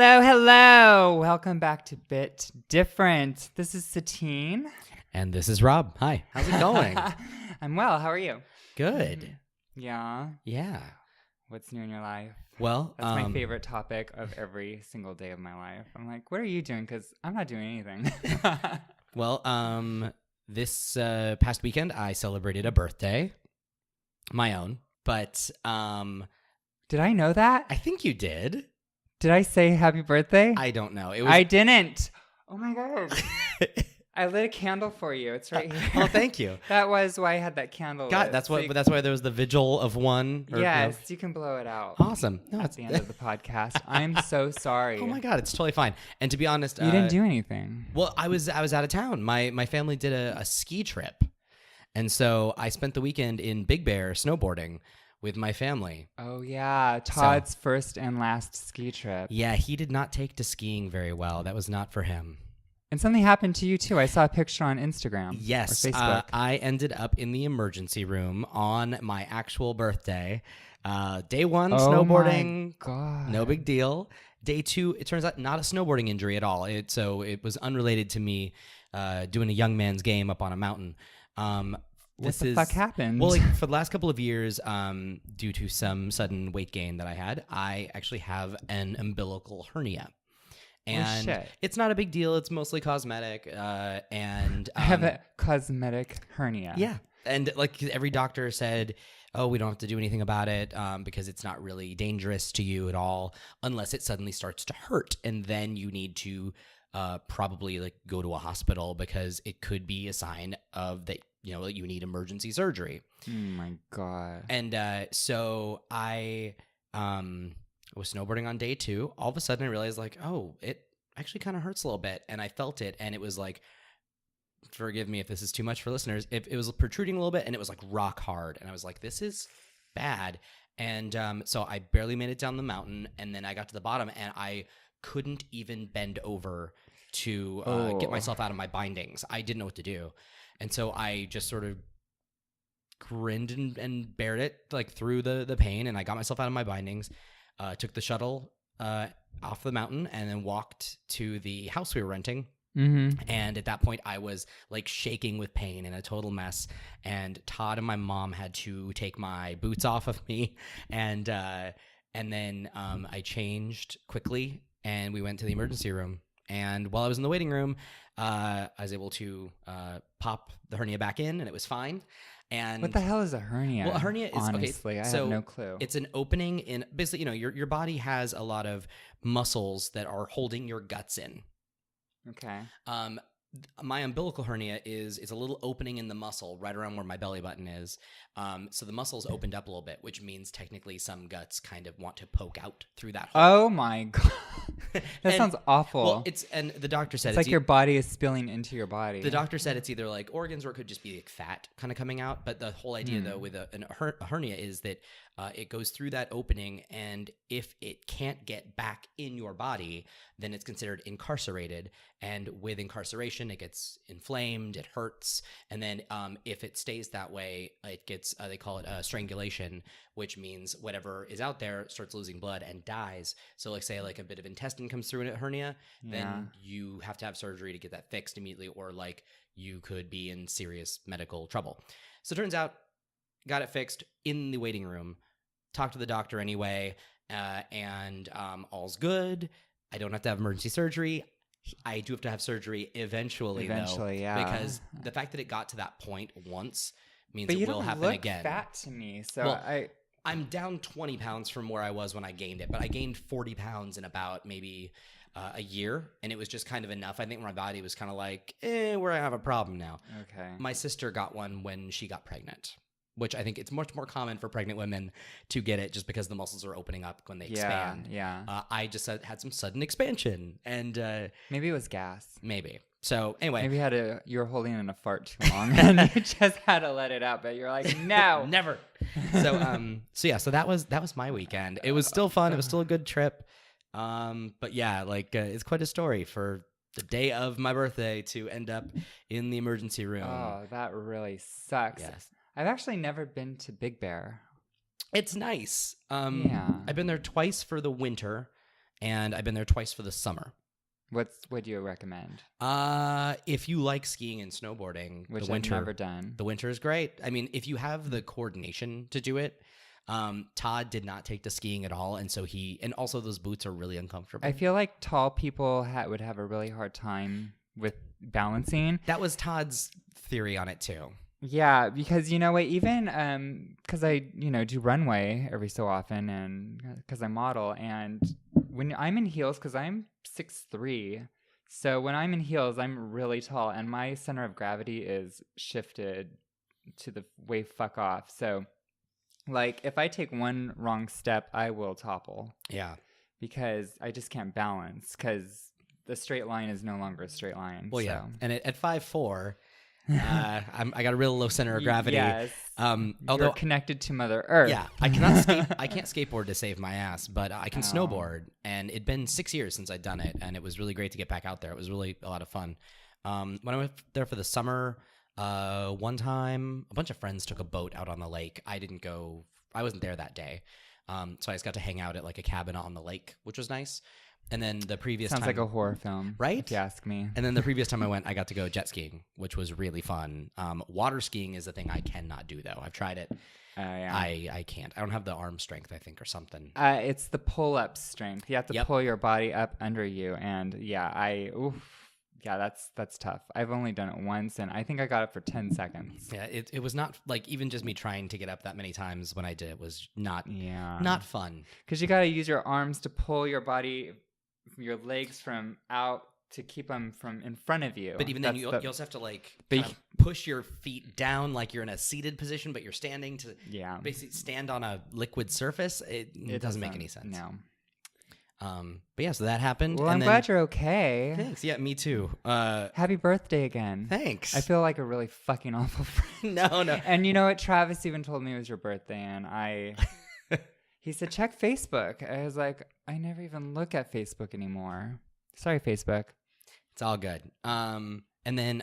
Hello, hello. Welcome back to Bit Different. This is Cetine. And this is Rob. Hi. How's it going? I'm well. How are you? Good. Yeah. Yeah. What's new in your life? Well, That's my favorite topic of every single day of my life. I'm like, what are you doing? Because I'm not doing anything. This past weekend, I celebrated a birthday, my own, but Did I know that? I think you did. Did I say happy birthday? I don't know. I didn't. Oh my God. I lit a candle for you. It's right here. Oh, thank you. That was why I had that candle. God, lit. that's why there was the vigil of one. Yes, you can blow it out. Awesome. No, At the end of the podcast. I'm so sorry. Oh my God, it's totally fine. And to be honest, you didn't do anything. Well, I was out of town. My family did a ski trip, and so I spent the weekend in Big Bear snowboarding with my family. Oh yeah, Todd's first and last ski trip. Yeah, he did not take to skiing very well. That was not for him. And something happened to you too. I saw a picture on Instagram. Yes, or Facebook. I ended up in the emergency room on my actual birthday. Day one, snowboarding. My God. No big deal. Day two, it turns out not a snowboarding injury at all. So it was unrelated to me doing a young man's game up on a mountain. What the fuck happened? Well, for the last couple of years, due to some sudden weight gain that I had, I actually have an umbilical hernia. And it's not a big deal. It's mostly cosmetic. And I have a cosmetic hernia. Yeah. And like every doctor said, oh, we don't have to do anything about it because it's not really dangerous to you at all unless it suddenly starts to hurt. And then you need to probably like go to a hospital because it could be a sign of that, you need emergency surgery. Oh my God. And so I was snowboarding on day two. All of a sudden I realized like, oh, it actually kind of hurts a little bit. And I felt it. And it was like, forgive me if this is too much for listeners. It was protruding a little bit and it was like rock hard. And I was like, this is bad. And so I barely made it down the mountain. And then I got to the bottom and I couldn't even bend over to get myself out of my bindings. I didn't know what to do. And so I just sort of grinned and bared it like through the pain. And I got myself out of my bindings, took the shuttle off the mountain and then walked to the house we were renting. Mm-hmm. And at that point, I was like shaking with pain and a total mess. And Todd and my mom had to take my boots off of me. And then I changed quickly and we went to the emergency room. And while I was in the waiting room, I was able to pop the hernia back in and it was fine. And what the hell is a hernia? Well, a hernia is honestly, okay, I have no clue. It's an opening in basically, your body has a lot of muscles that are holding your guts in. Okay. My umbilical hernia is a little opening in the muscle right around where my belly button is. So the muscle's opened up a little bit, which means technically some guts kind of want to poke out through that hole. Oh my God. That sounds awful. Well, and the doctor said it's like your body is spilling into your body. The doctor said it's either like organs or it could just be like fat kind of coming out. But the whole idea though with a hernia is that it goes through that opening, and if it can't get back in your body, then it's considered incarcerated. And with incarceration, it gets inflamed, it hurts, and then if it stays that way, it gets they call it strangulation, which means whatever is out there starts losing blood and dies. So like say like a bit of intestine comes through in a hernia, then you have to have surgery to get that fixed immediately, or like you could be in serious medical trouble. So it turns out, got it fixed in the waiting room, talked to the doctor anyway, and all's good. I don't have to have emergency surgery. I do have to have surgery eventually, though, yeah. Because the fact that it got to that point once means it will happen again. But you don't look fat to me, so I'm down 20 pounds from where I was when I gained it, but I gained 40 pounds in about maybe a year, and it was just kind of enough. I think my body was kind of like, where I have a problem now. Okay. My sister got one when she got pregnant, which I think it's much more common for pregnant women to get it just because the muscles are opening up when they expand. Yeah. I just had some sudden expansion, and maybe it was gas. Maybe. So anyway, maybe you were holding in a fart too long, and you just had to let it out. But you're like, no, never. So that was my weekend. It was still fun. It was still a good trip. But yeah, like it's quite a story for the day of my birthday to end up in the emergency room. Oh, that really sucks. Yes. I've actually never been to Big Bear. It's nice. Yeah. I've been there twice for the winter, and I've been there twice for the summer. What do you recommend? If you like skiing and snowboarding, Which the winter, I've never done. The winter is great. I mean, if you have the coordination to do it. Todd did not take to skiing at all, and so and also those boots are really uncomfortable. I feel like tall people would have a really hard time with balancing. That was Todd's theory on it too. Yeah, because you know what, even because I do runway every so often, and because I model, and when I'm in heels, because I'm 6'3", so when I'm in heels, I'm really tall, and my center of gravity is shifted to the way fuck off. So, like, if I take one wrong step, I will topple. Yeah, because I just can't balance, because the straight line is no longer a straight line. Well, so. yeah, and at 5'4". I got a real low center of gravity. Yes. Although you're connected to Mother Earth. Yeah, I can't skateboard to save my ass, but I can snowboard. And it'd been 6 years since I'd done it, and it was really great to get back out there. It was really a lot of fun. When I went there for the summer, one time a bunch of friends took a boat out on the lake. I didn't go. I wasn't there that day, so I just got to hang out at like a cabin on the lake, which was nice. And then the previous Sounds time, like a horror film, right? If you ask me. And then the previous time I went, I got to go jet skiing, which was really fun. Water skiing is the thing I cannot do, though. I've tried it. Yeah. I can't. I don't have the arm strength, I think, or something. It's the pull-up strength. You have to pull your body up under you, and that's tough. I've only done it once, and I think I got it for 10 seconds. Yeah, it was not like even just me trying to get up that many times when I did it was not fun. Because you got to use your arms to pull your body, your legs from out to keep them from in front of you. But even then, you also have to like push your feet down like you're in a seated position, but you're standing to basically stand on a liquid surface. It doesn't make any sense. No. But yeah, so that happened. Well, I'm glad you're okay. Thanks. Yeah, me too. Happy birthday again. Thanks. I feel like a really fucking awful friend. No. And you know what? Travis even told me it was your birthday, and he said, check Facebook. I was like, I never even look at Facebook anymore. Sorry, Facebook. It's all good. And then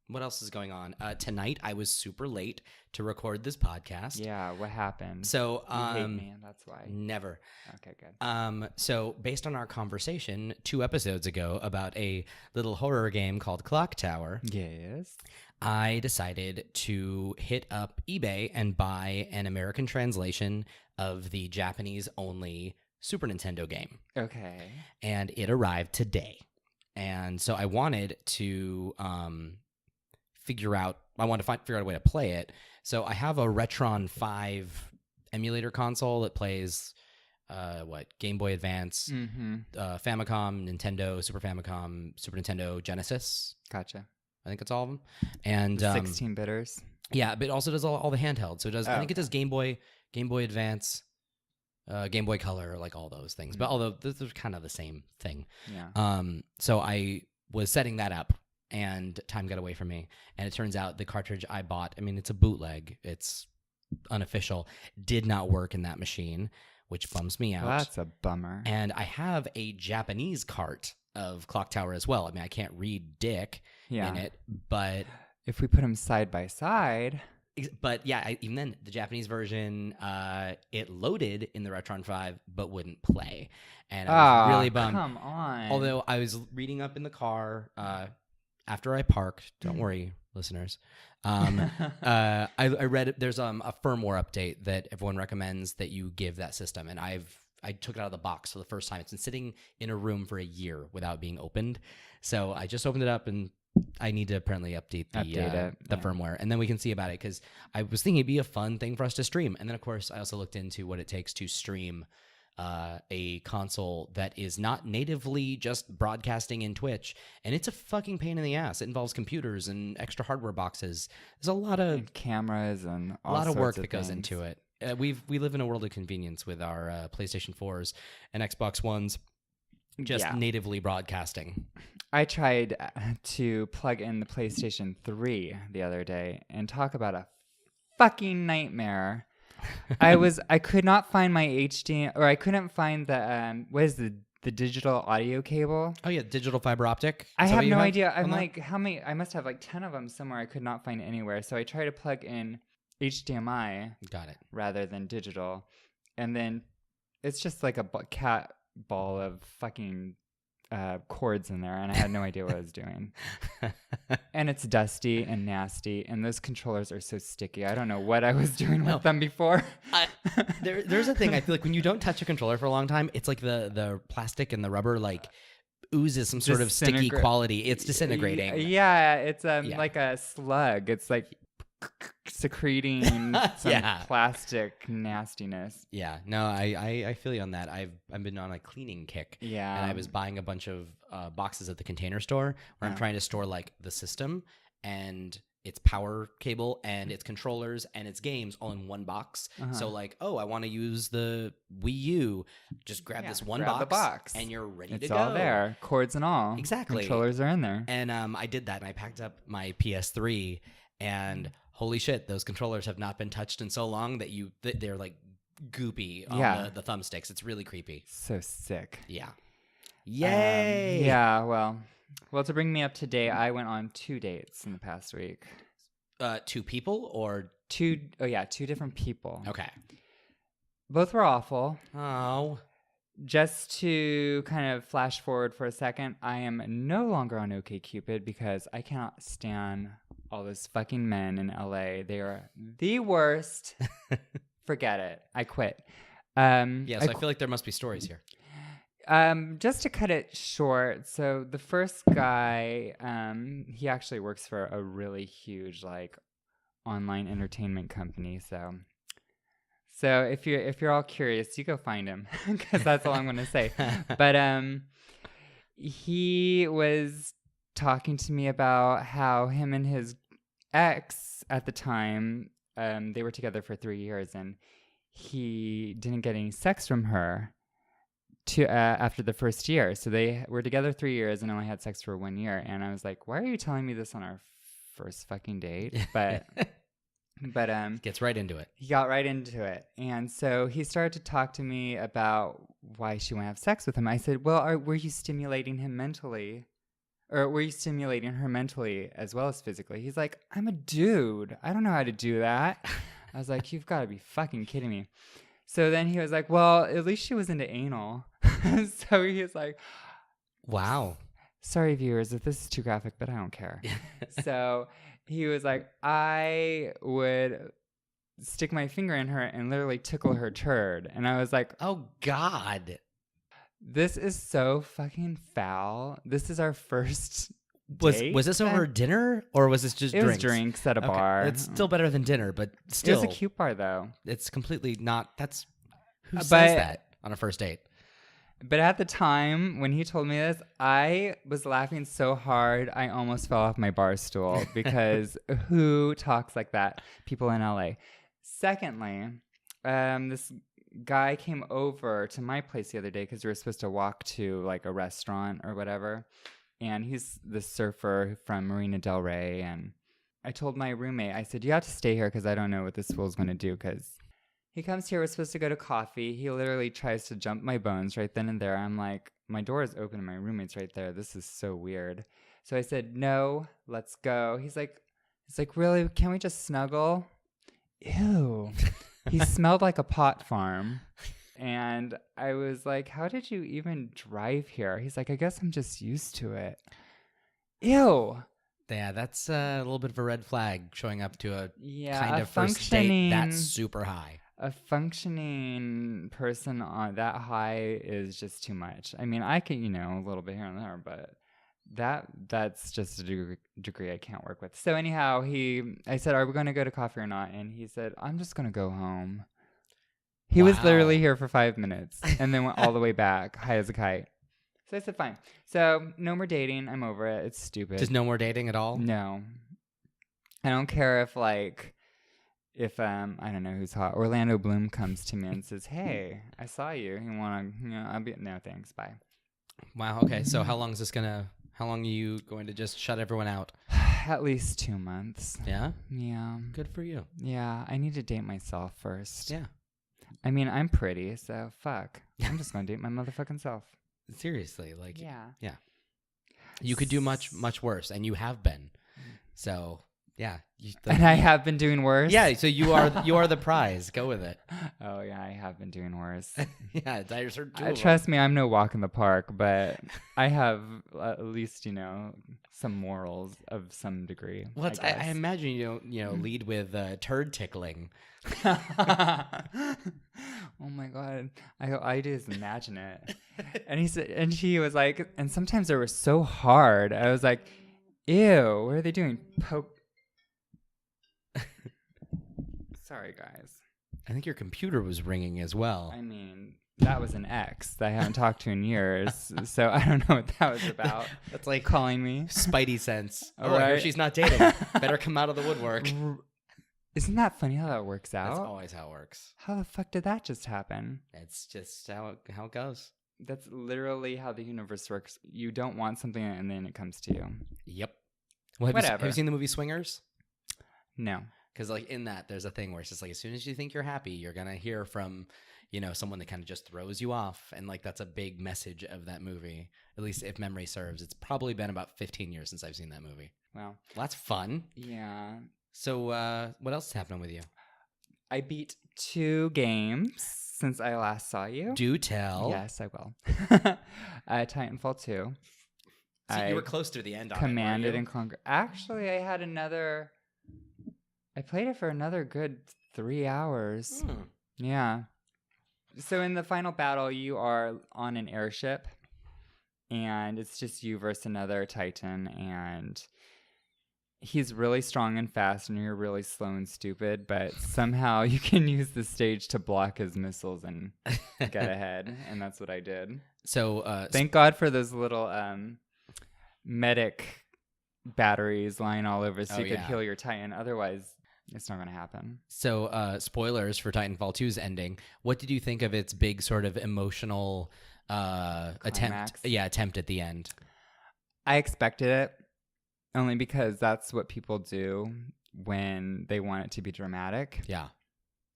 what else is going on? Tonight, I was super late to record this podcast. Yeah, what happened? So, you hate me, that's why. Never. Okay, good. So based on our conversation 2 episodes ago about a little horror game called Clock Tower, yes, I decided to hit up eBay and buy an American translation of the Japanese-only Super Nintendo game. Okay. And it arrived today. And so I wanted to figure out a way to play it. So I have a Retron 5 emulator console that plays Game Boy Advance, Famicom, Nintendo, Super Famicom, Super Nintendo, Genesis. Gotcha. I think it's all of them. And 16-bitters. Yeah, but it also does all the handhelds. So it does. I think it does Game Boy Advance, Game Boy Color, like all those things. But although those are kind of the same thing. Yeah. So I was setting that up, and time got away from me. And it turns out the cartridge I bought, I mean, it's a bootleg. It's unofficial. Did not work in that machine, which bums me out. Well, that's a bummer. And I have a Japanese cart of Clock Tower as well. I mean, I can't read dick in it, but if we put them side by side. But yeah, even then, the Japanese version, it loaded in the Retron 5, but wouldn't play. And I was really bummed. Come on. Although I was reading up in the car after I parked. Don't worry, listeners. I read there's a firmware update that everyone recommends that you give that system, and I took it out of the box for the first time. It's been sitting in a room for a year without being opened. So I just opened it up, and I need to apparently update the firmware, and then we can see about it, because I was thinking it'd be a fun thing for us to stream. And then, of course, I also looked into what it takes to stream a console that is not natively just broadcasting in Twitch, and it's a fucking pain in the ass. It involves computers and extra hardware boxes. There's a lot of and cameras and a lot of work that goes into it. We live in a world of convenience with our PlayStation 4s and Xbox Ones just natively broadcasting. I tried to plug in the PlayStation 3 the other day, and talk about a fucking nightmare. I could not find my HD, or I couldn't find the what is the digital audio cable? Oh yeah, digital fiber optic. I have no idea. I'm like, how many? I must have like 10 of them somewhere. I could not find anywhere. So I tried to plug in HDMI. Got it. Rather than digital, and then it's just like a cat ball of fucking cords in there, and I had no idea what I was doing. And it's dusty and nasty, and those controllers are so sticky. I don't know what I was doing with them before. There's a thing. I feel like when you don't touch a controller for a long time, it's like the plastic and the rubber like oozes some sort of sticky quality. It's disintegrating. Yeah, it's like a slug. It's like secreting some plastic nastiness. Yeah, no, I feel you on that. I've been on a cleaning kick. Yeah, and I was buying a bunch of boxes at the Container Store where I'm trying to store like the system and its power cable and its controllers and its games all in one box. So like, oh, I want to use the Wii U. Just grab this one box and you're ready to go. It's all there, cords and all. Exactly, controllers are in there. And I did that, and I packed up my PS3, and holy shit, those controllers have not been touched in so long that they're like goopy on the thumbsticks. It's really creepy. So sick. Yeah. Yay. Well, to bring me up to date, I went on 2 dates in the past week. 2 people or two different people. Okay. Both were awful. Oh. Just to kind of flash forward for a second, I am no longer on OkCupid because I cannot stand all those fucking men in LA. They are the worst. Forget it. I quit. So I feel like there must be stories here. Just to cut it short, so the first guy, he actually works for a really huge like online entertainment company. So if you're all curious, you go find him because that's all I'm going to say. But he was talking to me about how him and his ex at the time, they were together for 3 years, and he didn't get any sex from her after the first year. So they were together 3 years and only had sex for 1 year. And I was like, why are you telling me this on our first fucking date? But gets right into it. He got right into it. And so he started to talk to me about why she wouldn't have sex with him. I said, well, were you stimulating him mentally? Or were you stimulating her mentally as well as physically? He's like, I'm a dude. I don't know how to do that. I was like, you've got to be fucking kidding me. So then he was like, well, at least she was into anal. So he was like, wow. Sorry, viewers, if this is too graphic, but I don't care. So he was like, I would stick my finger in her and literally tickle her turd. And I was like, oh, God. This is so fucking foul. This is our first date. Was this over dinner or was this just drinks? It was drinks at a bar. It's still better than dinner, but still. It was a cute bar, though. It's completely not. Who says that on a first date? But at the time when he told me this, I was laughing so hard I almost fell off my bar stool because who talks like that? People in LA. Secondly, this guy came over to my place the other day because we were supposed to walk to like a restaurant or whatever. And he's the surfer from Marina Del Rey. And I told my roommate, I said, you have to stay here because I don't know what this fool's going to do because he comes here, we're supposed to go to coffee. He literally tries to jump my bones right then and there. I'm like, my door is open and my roommate's right there. This is so weird. So I said, no, let's go. He's like, really? Can't we just snuggle? Ew. He smelled like a pot farm. And I was like, how did you even drive here? He's like, I guess I'm just used to it. Ew. Yeah, that's a little bit of a red flag showing up to a kind of first date that's super high. A functioning person on that high is just too much. I mean, I can, a little bit here and there, but that's just a degree I can't work with. So anyhow, I said, are we going to go to coffee or not? And he said, I'm just going to go home. He was literally here for 5 minutes and then went all the way back, high as a kite. So I said, fine. So no more dating. I'm over it. It's stupid. Just no more dating at all? No. I don't care if I don't know who's hot. Orlando Bloom comes to me and says, hey, I saw you. You want to, no thanks. Bye. Wow. Okay. So how long are you going to just shut everyone out? At least 2 months. Yeah? Yeah. Good for you. Yeah. I need to date myself first. Yeah. I mean, I'm pretty, so fuck. I'm just going to date my motherfucking self. Seriously. Yeah. You S- could do much, much worse, and you have been. So, yeah. And I have been doing worse? Yeah, so you are the prize. Go with it. Oh yeah, I have been doing worse. Yeah, there's two of them. Trust me, I'm no walk in the park, but I have at least some morals of some degree. Well, I imagine you don't lead with turd tickling. Oh my god, I just imagine it. And he said, and she was like, and sometimes they were so hard. I was like, ew, what are they doing? Sorry, guys. I think your computer was ringing as well. I mean, that was an ex that I haven't talked to in years, so I don't know what that was about. That's like calling me. Spidey sense. All right. right. She's not dating. Better come out of the woodwork. Isn't that funny how that works out? That's always how it works. How the fuck did that just happen? It's just how it goes. That's literally how the universe works. You don't want something and then it comes to you. Yep. Well, have you seen the movie Swingers? No. Because like in that, there's a thing where it's just like as soon as you think you're happy, you're gonna hear from, someone that kind of just throws you off, and like that's a big message of that movie. At least if memory serves, it's probably been about 15 years since I've seen that movie. Wow, well, that's fun. Yeah. So what else is happening with you? I beat 2 games since I last saw you. Do tell. Yes, I will. Titanfall 2. So you were close to the end. Commanded and Conquer. Actually, I played it for another good 3 hours. Yeah. So in the final battle, you are on an airship, and it's just you versus another Titan, and he's really strong and fast, and you're really slow and stupid, but somehow you can use the stage to block his missiles and get ahead, and that's what I did. So thank God for those little medic batteries lying all over so you could heal your Titan. Otherwise, it's not going to happen. So, spoilers for Titanfall 2's ending. What did you think of its big sort of emotional attempt at the end? I expected it, only because that's what people do when they want it to be dramatic. Yeah.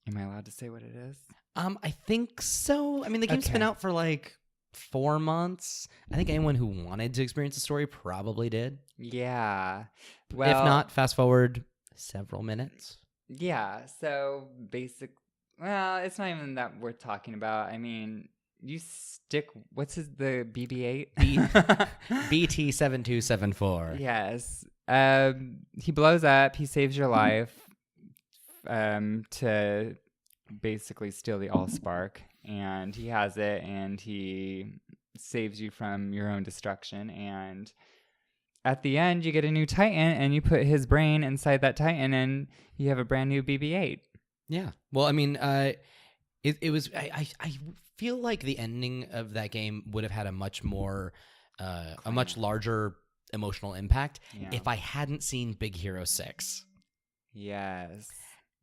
Am I allowed to say what it is? I think so. I mean, the game's been out for like 4 months. I think anyone who wanted to experience the story probably did. Yeah. Well, if not, fast forward several minutes. Yeah. So it's not even that worth talking about. I mean, you stick. What's the BB-8? BT-7274. Yes. He blows up. He saves your life. To basically steal the Allspark, and he has it, and he saves you from your own destruction. And at the end, you get a new Titan, and you put his brain inside that Titan, and you have a brand new BB-8. Yeah. Well, I mean, it was. I feel like the ending of that game would have had a much more, a much larger emotional impact if I hadn't seen Big Hero 6. Yes.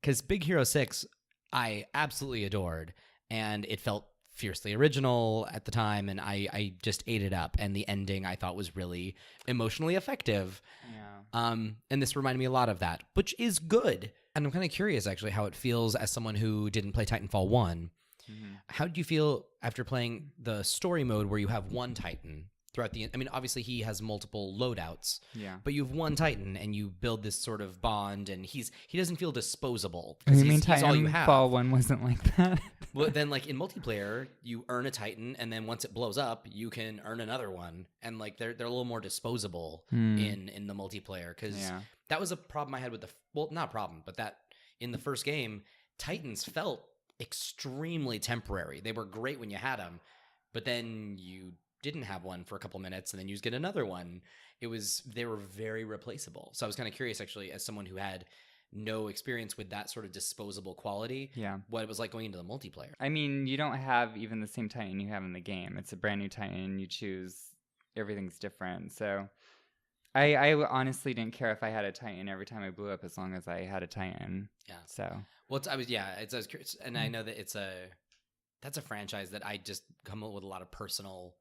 Because Big Hero 6, I absolutely adored, and it felt fiercely original at the time, and I just ate it up, and the ending I thought was really emotionally effective. Yeah. And this reminded me a lot of that, which is good. And I'm kind of curious, actually, how it feels as someone who didn't play Titanfall 1. Mm-hmm. How did you feel after playing the story mode where you have one Titan throughout the... I mean, obviously, he has multiple loadouts. Yeah. But you have one Titan, and you build this sort of bond, and he doesn't feel disposable. You mean Titanfall 1 wasn't like that? Well, then, like, in multiplayer, you earn a Titan, and then once it blows up, you can earn another one. And, like, they're a little more disposable in the multiplayer. Because that was a problem I had with well, not a problem, but that in the first game, Titans felt extremely temporary. They were great when you had them, but then you didn't have one for a couple minutes, and then you just get another one. They were very replaceable. So I was kind of curious, actually, as someone who had no experience with that sort of disposable quality, what it was like going into the multiplayer. I mean, you don't have even the same Titan you have in the game. It's a brand new Titan. You choose. Everything's different. So I honestly didn't care if I had a Titan every time I blew up, as long as I had a Titan. Yeah. So. Well, I was curious, and I know that that's a franchise that I just come up with a lot of personal,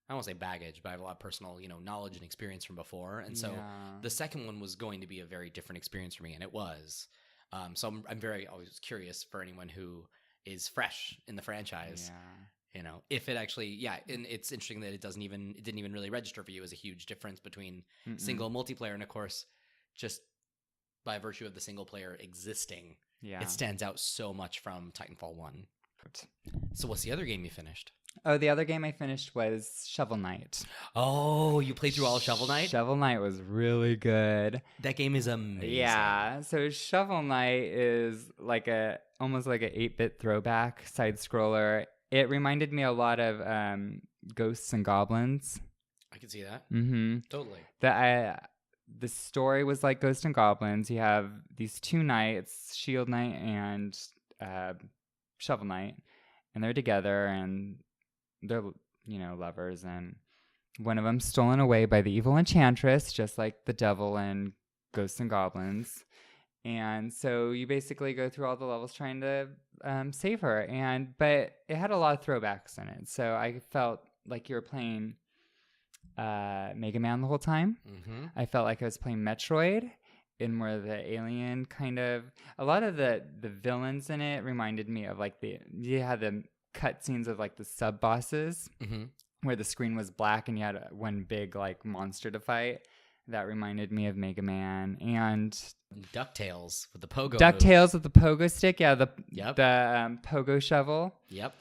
I won't say baggage, but I have a lot of personal, knowledge and experience from before. And so the second one was going to be a very different experience for me, and it was. So I'm very always curious for anyone who is fresh in the franchise. Yeah. If it actually, and it's interesting that it didn't even really register for you as a huge difference between single and multiplayer, and of course, just by virtue of the single player existing. Yeah. It stands out so much from Titanfall 1. So what's the other game you finished? Oh, the other game I finished was Shovel Knight. Oh, you played through all of Shovel Knight? Shovel Knight was really good. That game is amazing. Yeah. So Shovel Knight is like almost like an 8-bit throwback side scroller. It reminded me a lot of Ghosts and Goblins. I can see that. Mm-hmm. Totally. The story was like Ghosts and Goblins. You have these two knights, Shield Knight and Shovel Knight, and they're together and they're, lovers, and one of them's stolen away by the evil enchantress, just like the devil in Ghosts and Goblins. And so you basically go through all the levels trying to save her. But it had a lot of throwbacks in it. So I felt like you were playing Mega Man the whole time. Mm-hmm. I felt like I was playing Metroid, in where the alien kind of... A lot of the villains in it reminded me of like you had the cutscenes of like the sub-bosses, mm-hmm. where the screen was black and you had one big like monster to fight. That reminded me of Mega Man. And DuckTales with the pogo DuckTales with the pogo stick. Yeah, the pogo shovel. Yep.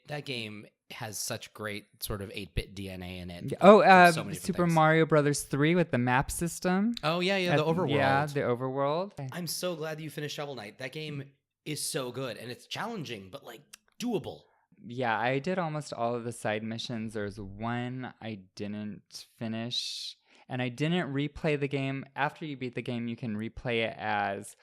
That game has such great sort of 8-bit DNA in it. Oh, so Super Mario Brothers 3 with the map system. Oh, yeah, the overworld. Yeah, the overworld. I'm so glad that you finished Shovel Knight. That game is so good, and it's challenging, but like doable. Yeah, I did almost all of the side missions. There's one I didn't finish, and I didn't replay the game. After you beat the game, you can replay it as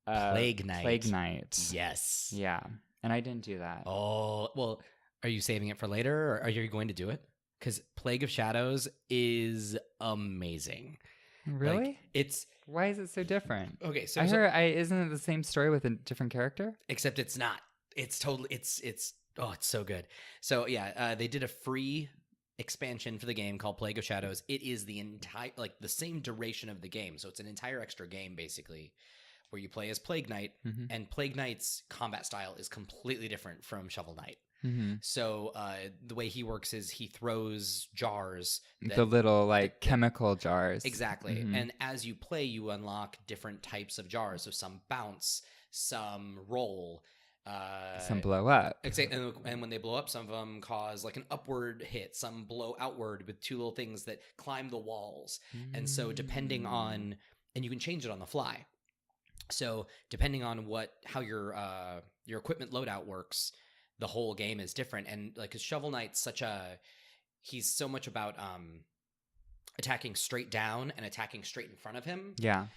Plague Knight. Plague Knight. Yes. Yeah, and I didn't do that. Oh, well, are you saving it for later, or are you going to do it? Because Plague of Shadows is amazing. Really? Like, why is it so different? Okay, so I heard isn't it the same story with a different character? Except it's not. It's totally it's so good. So yeah, they did a free expansion for the game called Plague of Shadows. It is the entire the same duration of the game, so it's an entire extra game basically, where you play as Plague Knight, mm-hmm. and Plague Knight's combat style is completely different from Shovel Knight. Mm-hmm. So the way he works is he throws jars. The little chemical jars. Exactly. Mm-hmm. And as you play, you unlock different types of jars. So some bounce, some roll. Some blow up. And when they blow up, some of them cause like an upward hit. Some blow outward with two little things that climb the walls. Mm-hmm. And so depending on... And you can change it on the fly. So depending on how your equipment loadout works... The whole game is different, and because Shovel Knight's he's so much about attacking straight down and attacking straight in front of him. Yeah.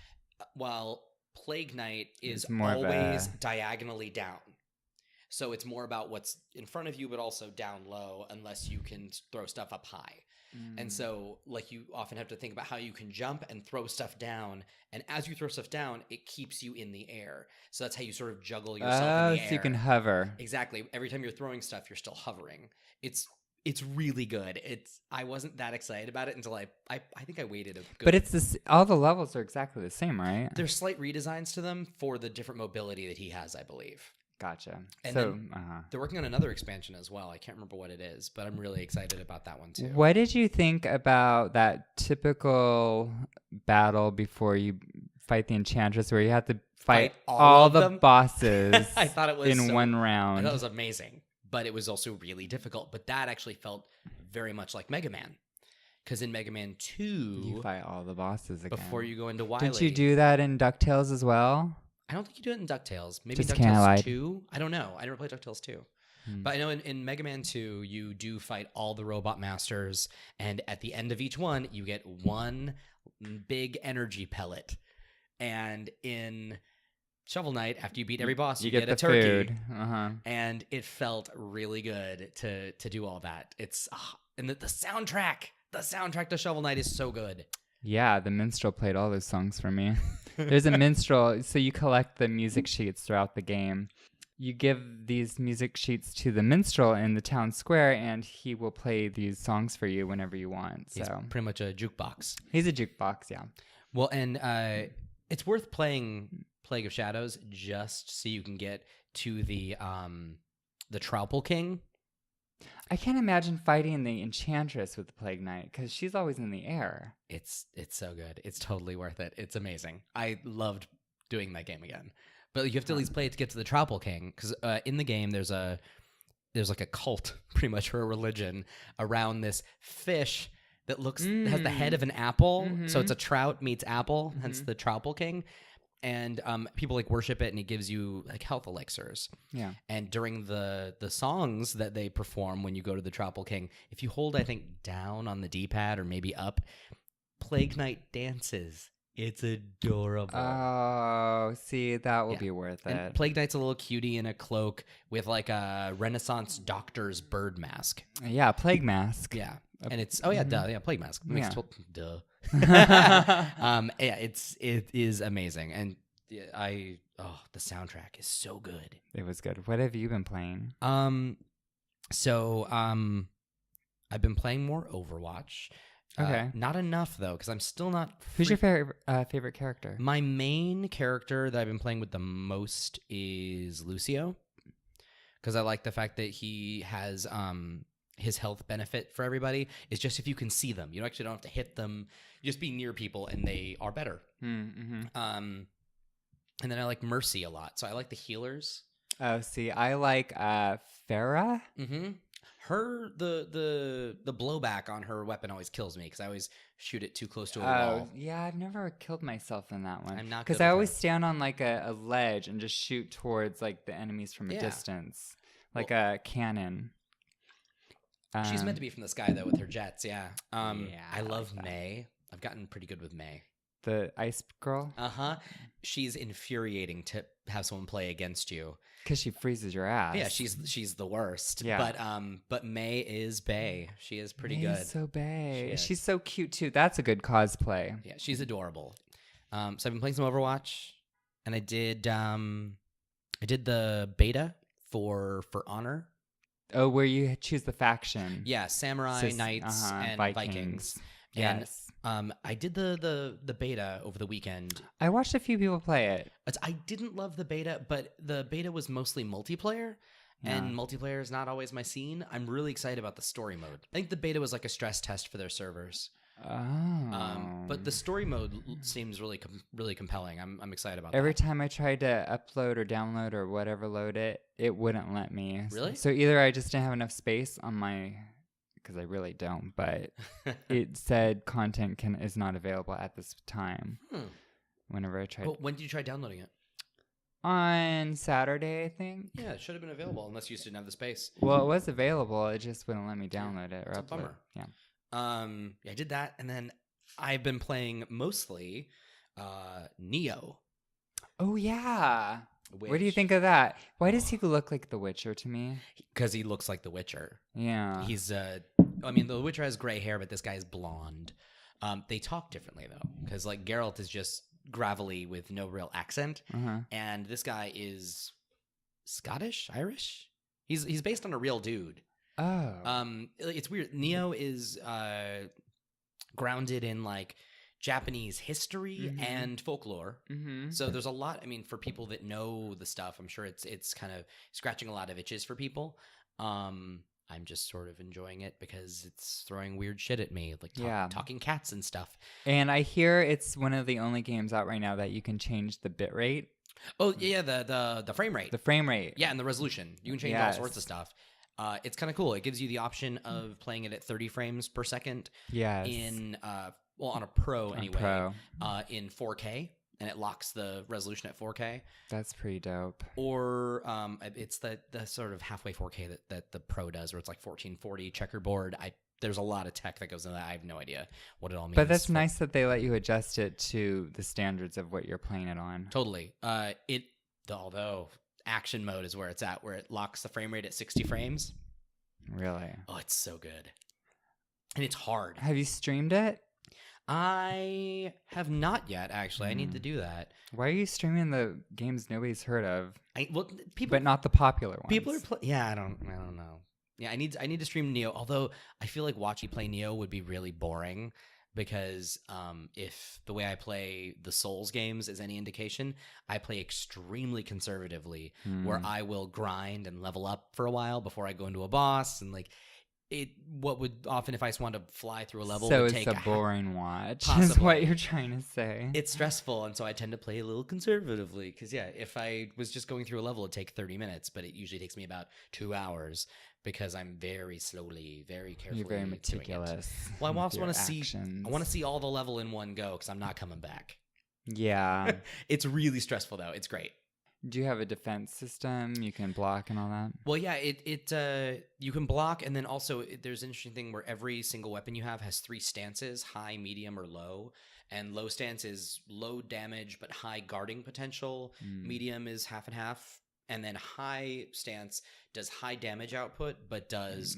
While Plague Knight is more always diagonally down. So it's more about what's in front of you, but also down low, unless you can throw stuff up high. And so you often have to think about how you can jump and throw stuff down. And as you throw stuff down, it keeps you in the air. So that's how you sort of juggle yourself in the air. So you can hover. Exactly. Every time you're throwing stuff, you're still hovering. It's really good. I wasn't that excited about it until I think I waited a good... But all the levels are exactly the same, right? There's slight redesigns to them for the different mobility that he has, I believe. Gotcha. And then they're working on another expansion as well. I can't remember what it is, but I'm really excited about that one too. What did you think about that typical battle before you fight the Enchantress, where you have to fight all the bosses I thought it was in one round? I thought it was amazing, but it was also really difficult. But that actually felt very much like Mega Man. Because in Mega Man 2... You fight all the bosses again. Before you go into Wily. Did you do that in DuckTales as well? I don't think you do it in DuckTales. Maybe Just DuckTales 2? I don't know. I never played DuckTales 2. But I know in Mega Man 2, you do fight all the Robot Masters, and at the end of each one, you get one big energy pellet. And in Shovel Knight, after you beat every boss, you get a turkey. Food. Uh-huh. And it felt really good to do all that. And the soundtrack to Shovel Knight is so good. Yeah, the minstrel played all those songs for me. There's a minstrel, so you collect the music sheets throughout the game. You give these music sheets to the minstrel in the town square, and he will play these songs for you whenever you want. So he's pretty much a jukebox. He's a jukebox, yeah. Well, and it's worth playing Plague of Shadows just so you can get to the Troupple King. I can't imagine fighting the Enchantress with the Plague Knight, because she's always in the air. It's so good. It's totally worth it. It's amazing. I loved doing that game again. But you have to at least play it to get to the Troupple King, because in the game there's like a cult, pretty much, or a religion around this fish that has the head of an apple. So it's a trout meets apple, hence the Troupple King. And people like worship it, and it gives you like health elixirs. Yeah. And during the songs that they perform when you go to the Troupple King, if you hold, I think, down on the D-pad or maybe up, Plague Knight dances. It's adorable. Oh, see, that will be worth it. And Plague Knight's a little cutie in a cloak with like a Renaissance doctor's bird mask. Yeah, Plague Mask. Yeah. And it's Plague Mask. Duh. It is amazing, and the soundtrack is so good. It was good. What have you been playing? I've been playing more Overwatch. Okay. Not enough though, because I'm still not. Who's your favorite character? My main character that I've been playing with the most is Lucio, because I like the fact that he has his health benefit for everybody is just if you can see them. You actually don't have to hit them. You just be near people and they are better. Mm-hmm. And then I like Mercy a lot. So I like the healers. Oh, see, I like Farah. Mm-hmm. Her, the blowback on her weapon always kills me because I always shoot it too close to a wall. Yeah, I've never killed myself in that one. I'm not, because I always stand on like a ledge and just shoot towards like the enemies from a distance, like a cannon. She's meant to be from the sky though with her jets. Yeah. I love like May. I've gotten pretty good with May. The ice girl. She's infuriating to have someone play against you because she freezes your ass. Yeah, she's the worst. Yeah. But May is bae. She is pretty May good. Is so bae. She's so cute too. That's a good cosplay. Yeah, she's adorable. So I've been playing some Overwatch, and I did the beta for Honor. Oh, where you choose the faction. Yeah, Samurai, Knights, and Vikings. Yes. And I did the beta over the weekend. I watched a few people play it. I didn't love the beta, but the beta was mostly multiplayer, and multiplayer is not always my scene. I'm really excited about the story mode. I think the beta was like a stress test for their servers. Oh. But the story mode seems really compelling. I'm excited about Every that. time I tried to upload or download or whatever load it, it wouldn't let me. Really? So either I just didn't have enough space on my, because I really don't, but it said content is not available at this time. Whenever I tried. Well, when did you try downloading it? On Saturday, I think. Yeah, it should have been available unless you just didn't have the space. Well, it was available. It just wouldn't let me download it or It's a upload. bummer. Yeah. I did that, and then I've been playing mostly Neo. Oh yeah. What do you think of that? Why does he look like The Witcher to me? Because he looks like The Witcher. Yeah. He's The Witcher has gray hair, but this guy's blonde. They talk differently though, because like Geralt is just gravelly with no real accent, and this guy is Scottish, Irish. He's based on a real dude. Oh. It's weird. Neo is grounded in like Japanese history and folklore. So there's a lot. I mean, for people that know the stuff, I'm sure it's kind of scratching a lot of itches for people. I'm just sort of enjoying it because it's throwing weird shit at me, like talking cats and stuff. And I hear it's one of the only games out right now that you can change the bit rate. Oh yeah, the frame rate. The frame rate. Yeah, and the resolution. You can change all sorts of stuff. It's kind of cool. It gives you the option of playing it at 30 frames per second. Yes. In on a Pro anyway. Pro. In 4K, and it locks the resolution at 4K. That's pretty dope. Or it's the sort of halfway 4K that the Pro does, where it's like 1440 checkerboard. There's a lot of tech that goes into that. I have no idea what it all means. But that's nice that they let you adjust it to the standards of what you're playing it on. Totally. Although action mode is where it's at, where it locks the frame rate at 60 frames. Really? Oh, it's so good. And it's hard. Have you streamed it? I have not yet, actually. I need to do that. Why are you streaming the games nobody's heard of? People, but not the popular ones. People are I don't know. Yeah, I need to stream Neo, although I feel like watching play Neo would be really boring. Because if the way I play the Souls games is any indication, I play extremely conservatively, where I will grind and level up for a while before I go into a boss. And like, what would often, if I just wanted to fly through a level, so would it's take a boring watch. Is possibly. what you're trying to say. It's stressful, and so I tend to play a little conservatively. Because if I was just going through a level, it'd take 30 minutes, but it usually takes me about 2 hours because I'm very slowly, very carefully. You're very meticulous. Well, I also want to see. I want to see all the level in one go because I'm not coming back. Yeah. It's really stressful though. It's great. Do you have a defense system? You can block and all that? Well, yeah, you can block, and then also there's an interesting thing where every single weapon you have has 3 stances: high, medium, or low. And low stance is low damage but high guarding potential. Medium is half and half, and then high stance does high damage output but does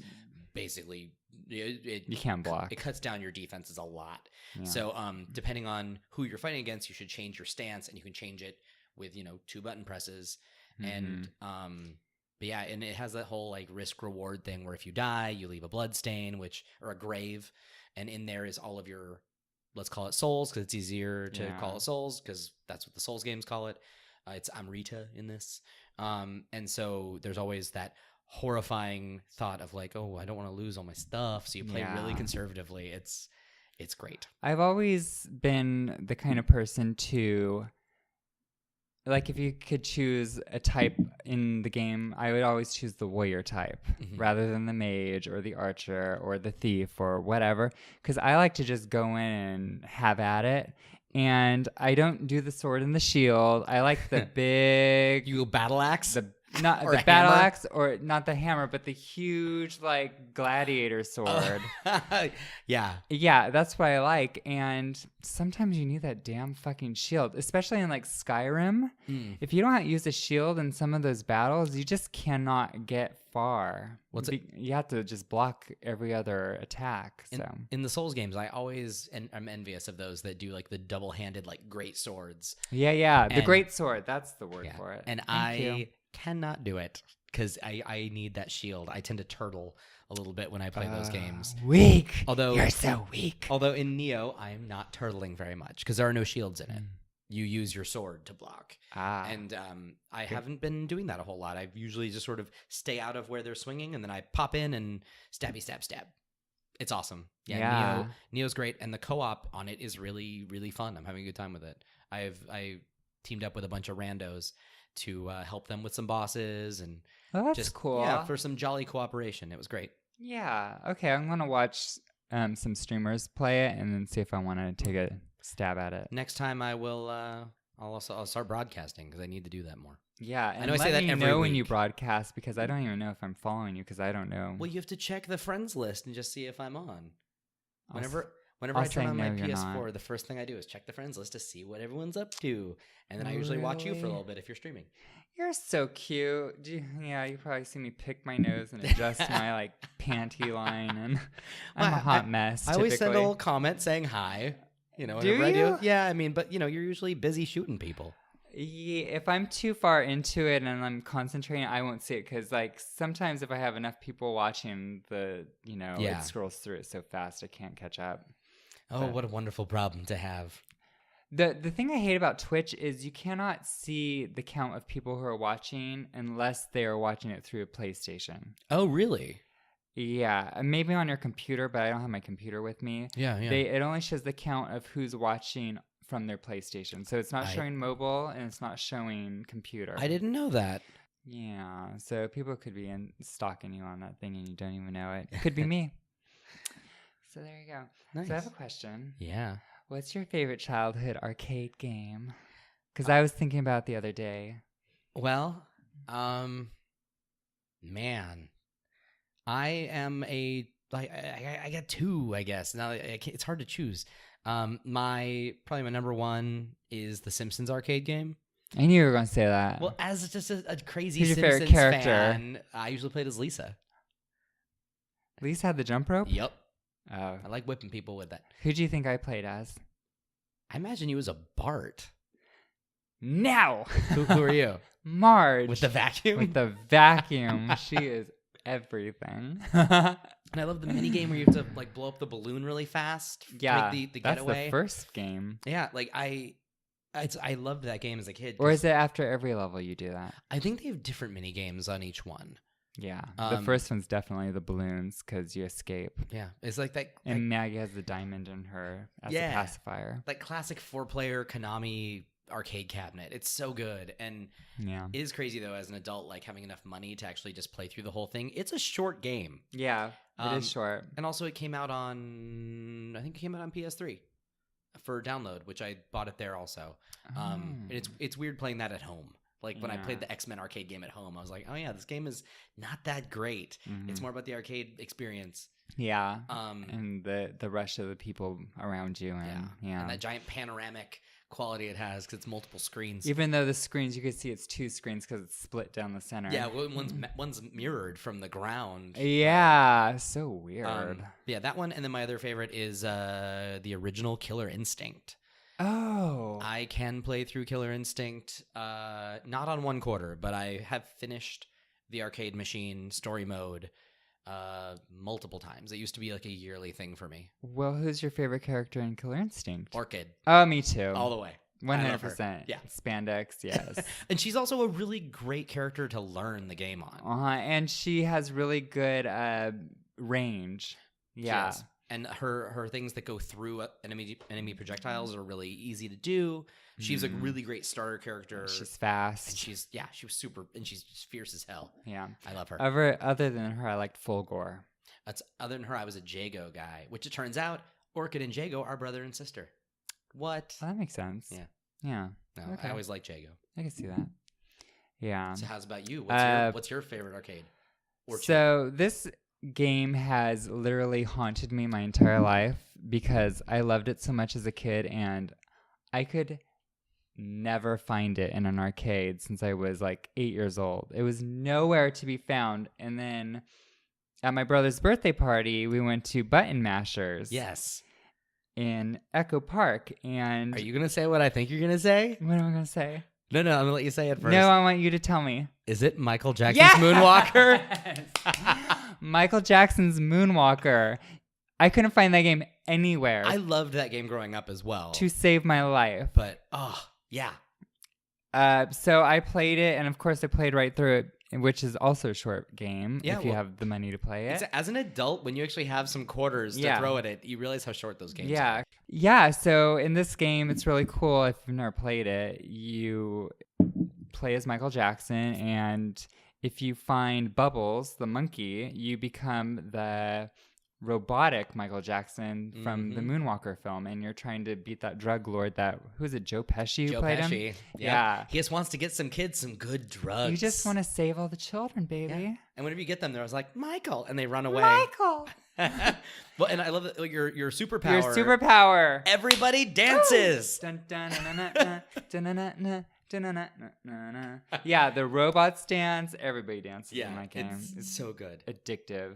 basically you can't block. It cuts down your defenses a lot. Yeah. So depending on who you're fighting against, you should change your stance, and you can change it with 2 button presses. And but yeah, and it has that whole like risk reward thing where if you die, you leave a blood stain, or a grave, and in there is all of your, let's call it souls, because it's easier to call it souls because that's what the Souls games call it. It's Amrita in this, and so there's always that horrifying thought of like, oh, I don't want to lose all my stuff, so you play really conservatively. It's great. I've always been the kind of person to, like, if you could choose a type in the game, I would always choose the warrior type rather than the mage or the archer or the thief or whatever, because I like to just go in and have at it. And I don't do the sword and the shield. I like the big... You battle axe? Not the battle axe, or not the hammer, but the huge like gladiator sword. Yeah, that's what I like. And sometimes you need that damn fucking shield, especially in like Skyrim. If you don't use a shield in some of those battles, you just cannot get far. You have to just block every other attack. So in the Souls games, I'm envious of those that do like the double-handed like great swords. Yeah, the great sword. That's the word for it. And I cannot do it because I need that shield. I tend to turtle a little bit when I play those games. Weak. You're so weak. Although in Neo, I am not turtling very much because there are no shields in it. You use your sword to block. And I haven't been doing that a whole lot. I usually just sort of stay out of where they're swinging, and then I pop in and stabby, stab, stab. It's awesome. Yeah. Neo's great, and the co-op on it is really, really fun. I'm having a good time with it. I teamed up with a bunch of randos to help them with some bosses, and that's cool. Yeah, for some jolly cooperation. It was great. Yeah. Okay, I'm gonna watch some streamers play it and then see if I want to take a stab at it. Next time I will. I'll start broadcasting because I need to do that more. Yeah, and I know I say that every know week. when you broadcast, because I don't even know if I'm following you because I don't know. Well, you have to check the friends list and just see if I'm on. Whenever I turn on my PS4, the first thing I do is check the friends list to see what everyone's up to. And then I usually watch you for a little bit if you're streaming. You're so cute. You probably see me pick my nose and adjust my like panty line, and I'm a hot mess. I always send a little comment saying hi. Whenever I do. Yeah, I mean, but you're usually busy shooting people. Yeah, if I'm too far into it and I'm concentrating, I won't see it because, like, sometimes if I have enough people watching, it scrolls through it so fast I can't catch up. Oh, what a wonderful problem to have. The thing I hate about Twitch is you cannot see the count of people who are watching unless they are watching it through a PlayStation. Oh, really? Yeah, maybe on your computer, but I don't have my computer with me. Yeah. It only shows the count of who's watching from their PlayStation. So it's not showing mobile and it's not showing computer. I didn't know that. Yeah, so people could be stalking you on that thing and you don't even know it. It could be me. So there you go. Nice. So I have a question. Yeah. What's your favorite childhood arcade game? Because I was thinking about it the other day. Well, man, I am I got 2, I guess. Now it's hard to choose. My number 1 is the Simpsons arcade game. I knew you were going to say that. Well, as just a crazy Who's your Simpsons favorite character? fan, I usually played as Lisa. Lisa had the jump rope? Yep. Oh. I like whipping people with that. Who do you think I played as? I imagine you as a Bart. No! Who are you? Marge. With the vacuum? With the vacuum. She is everything. And I love the mini game where you have to like blow up the balloon really fast. Yeah, to make the that's getaway. The first game. Yeah, like I loved that game as a kid. Or is it after every level you do that? I think they have different mini games on each one. Yeah. The first one's definitely the balloons because you escape. Yeah. It's like that. And Maggie has the diamond in her as a pacifier. Like classic 4-player Konami arcade cabinet. It's so good. And it is crazy though, as an adult, like having enough money to actually just play through the whole thing. It's a short game. Yeah, it is short. And also it came out on, I think it came out on PS3 for download, which I bought it there also. And it's weird playing that at home. Like when I played the X-Men arcade game at home, I was like, oh yeah, this game is not that great. It's more about the arcade experience. Yeah. And the rush of the people around you. And, and that giant panoramic quality it has because it's multiple screens. Even though the screens, you could see it's 2 screens because it's split down the center. Yeah, one's mirrored from the ground. Yeah, so weird. Yeah, that one. And then my other favorite is the original Killer Instinct. Oh. I can play through Killer Instinct, not on 1/4, but I have finished the arcade machine story mode multiple times. It used to be like a yearly thing for me. Well, who's your favorite character in Killer Instinct? Orchid. Oh, me too. All the way. 100%. Yeah. Spandex, yes. And she's also a really great character to learn the game on. And she has really good range. Yeah. And her things that go through enemy projectiles are really easy to do. She's a really great starter character. She's fast. And she was super, and she's just fierce as hell. Yeah. I love her. Other than her, I liked Fulgore. Other than her, I was a Jago guy, which it turns out Orchid and Jago are brother and sister. What? Well, that makes sense. Yeah. Yeah. No, Okay. I always liked Jago. I can see that. Yeah. So how's about you? What's your favorite arcade? So this game has literally haunted me my entire life because I loved it so much as a kid, and I could never find it in an arcade since I was like 8 years old. It was nowhere to be found. And then at my brother's birthday party, we went to Button Mashers. Yes. In Echo Park. And are you gonna say what I think you're gonna say? What am I gonna say? No, I'm gonna let you say it first. No, I want you to tell me. Is it Michael Jackson's Moonwalker? Michael Jackson's Moonwalker. I couldn't find that game anywhere. I loved that game growing up as well. To save my life. But so I played it, and of course I played right through it, which is also a short game if you have the money to play it. As an adult, when you actually have some quarters to throw at it, you realize how short those games are. Yeah, so in this game, it's really cool. If you've never played it, you play as Michael Jackson, and if you find Bubbles, the monkey, you become the robotic Michael Jackson from the Moonwalker film, and you're trying to beat that drug lord who is it, Joe Pesci who played him? Yeah. He just wants to get some kids some good drugs. You just want to save all the children, baby. Yeah. And whenever you get them, they're always like, Michael, and they run away. Michael! Well, and I love that your superpower. Your superpower. Everybody dances. Dun, dun, dun, dun, dun, dun, dun, dun, dun. Yeah, the robots dance. Everybody dances in that game. It's so good. Addictive.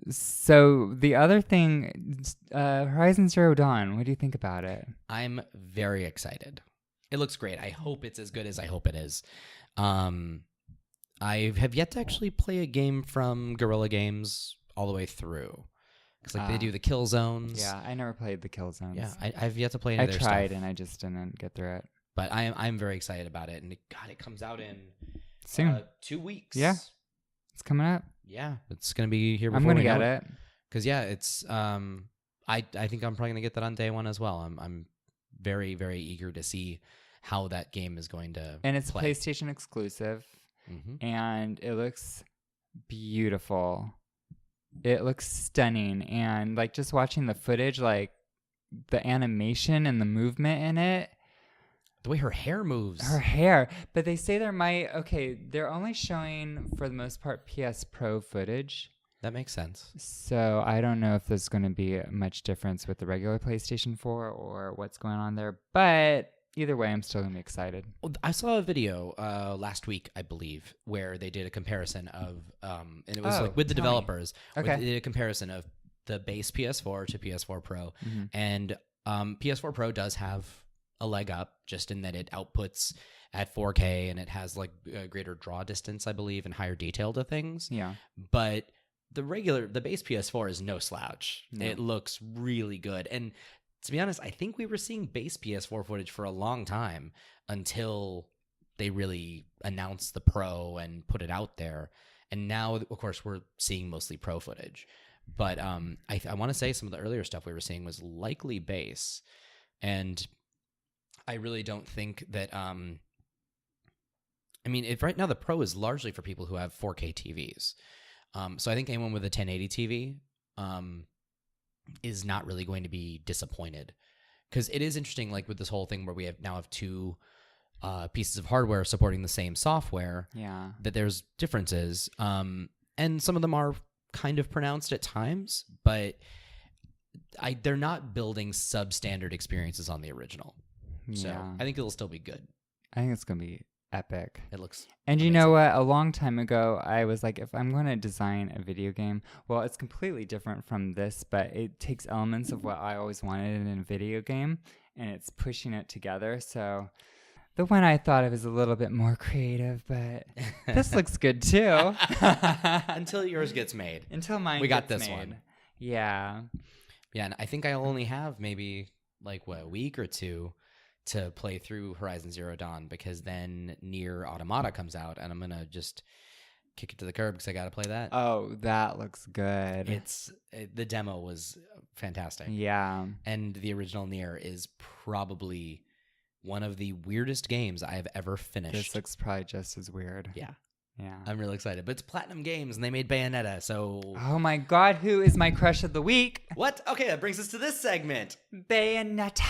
So the other thing, Horizon Zero Dawn, what do you think about it? I'm very excited. It looks great. I hope it's as good as I hope it is. I have yet to actually play a game from Guerrilla Games all the way through. Because they do the kill zones. Yeah, I never played the kill zones. Yeah, I've yet to play any of their stuff. I tried and I just didn't get through it. But I'm very excited about it. And it comes out in soon. 2 weeks. Yeah. It's coming up. Yeah, it's gonna be here. I'm gonna get it. Because it's I think I'm probably gonna get that on day one as well. I'm very, very eager to see how that game is going to. And it's play. PlayStation exclusive, and it looks beautiful. It looks stunning, and like just watching the footage, like the animation and the movement in it. The way her hair moves. Her hair. But they say they're only showing, for the most part, PS Pro footage. That makes sense. So I don't know if there's going to be much difference with the regular PlayStation 4 or what's going on there. But either way, I'm still going to be excited. Well, I saw a video last week, I believe, where they did a comparison of, and it was like with the developers. Okay. They did a comparison of the base PS4 to PS4 Pro. And PS4 Pro does have a leg up just in that it outputs at 4K and it has like a greater draw distance, I believe, and higher detail to things. Yeah. But the base PS4 is no slouch. No. It looks really good. And to be honest, I think we were seeing base PS4 footage for a long time until they really announced the pro and put it out there. And now, of course, we're seeing mostly pro footage. But I want to say some of the earlier stuff we were seeing was likely base. And I really don't think that... I mean, if right now the Pro is largely for people who have 4K TVs. So I think anyone with a 1080 TV is not really going to be disappointed. Because it is interesting, like with this whole thing where we now have two pieces of hardware supporting the same software, that there's differences. And some of them are kind of pronounced at times, but they're not building substandard experiences on the original. So I think it'll still be good. I think it's going to be epic. It looks and amazing. You know what? A long time ago, I was like, if I'm going to design a video game, well, it's completely different from this, but it takes elements of what I always wanted in a video game, and it's pushing it together. So the one I thought of is a little bit more creative, but this looks good too. Until yours gets made. Until mine we got gets this made. one. Yeah. Yeah, and I think I'll only have maybe like a week or two to play through Horizon Zero Dawn, because then Nier Automata comes out, and I'm going to just kick it to the curb because I got to play that. Oh, that looks good. The demo was fantastic. Yeah. And the original Nier is probably one of the weirdest games I have ever finished. This looks probably just as weird. Yeah. Yeah. I'm really excited. But it's Platinum Games, and they made Bayonetta, so... Oh my god, who is my crush of the week? What? Okay, that brings us to this segment. Bayonetta.